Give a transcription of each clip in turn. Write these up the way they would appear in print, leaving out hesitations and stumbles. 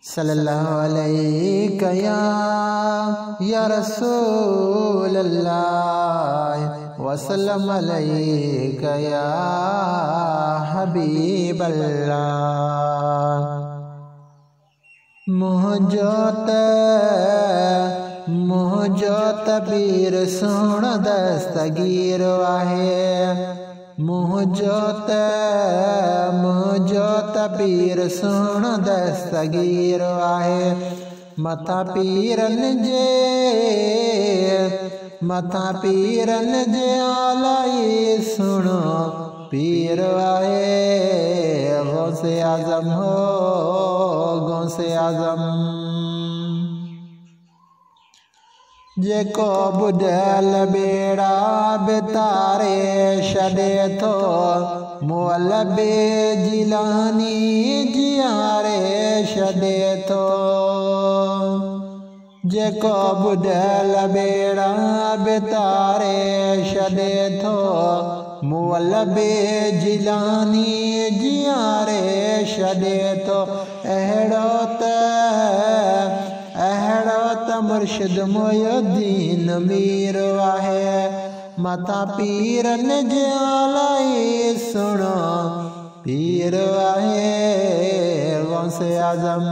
सल्लल्लाहु अलैका या रसूल अल्लाह वसल्लम अलैका या हबीब अल्लाह। मुहजोत पीर सुन दस्तगीर वाहे मुहजोत पीर सुन दस्तगीर वाहे मथा पीरन जे आलाई सुनो पीर वाहे गौसे आजम हो गौसे आजम। जेको बुझल बेड़ा बेतारे छॾे थो मुअल बे जिलानी जियारे छॾे थो। जेको बुझल बेड़ा बेतारे छॾे थो मुअल बे जिलानी जियारे छॾे थो। अहिड़ो त मुर्शिद मोयुद्दीन मीर वाहे मथा पीरन जे आलाई सुनो पीर वाहे गौसे आजम।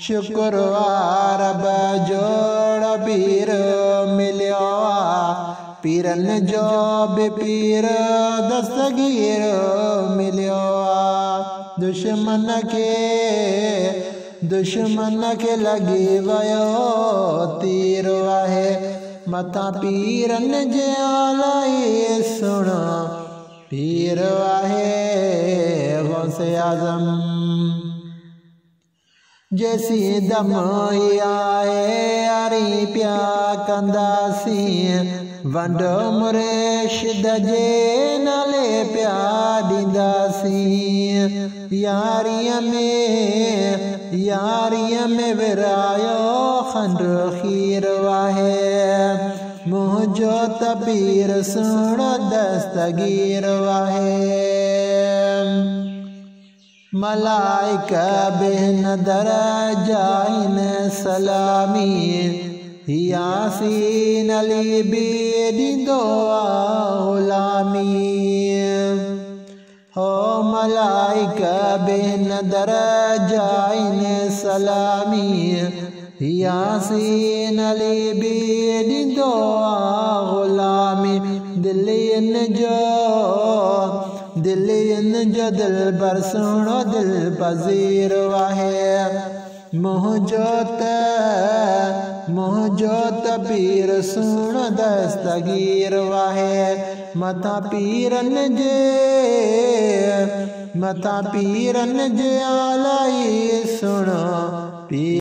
शुक्रवार जोड़ पीर मिलियो पीरन जो बि पीर दस्तगीर मिलियो। दुश्मन के लगी वयो तीर वाहे मथा पीरन जे आलाई सुनो पीर वाहे गौसे आजम। जैसी दम आए यारी प्या कंदासी वंडो मुर्शिद जे नाले प्या ॾींदासी। यारीअ में विरायो खंड खीर वाहे मुहजोत पीर सुन दस्तगीर वाहे। मलाइका बेनदर जाइन सलामी यासीन अली बि ॾींदो गुलामी। हो मलाइका बेनदर जाइन सलामी यासीन अली बि ॾींदो गुलामी। दिलियन जो दिल बर सुनो दिल पज़ीर वाहे मुहजोत पीर सुन दस्तगीर वाहे मथा पीरन जे आलाई सुनो पीर।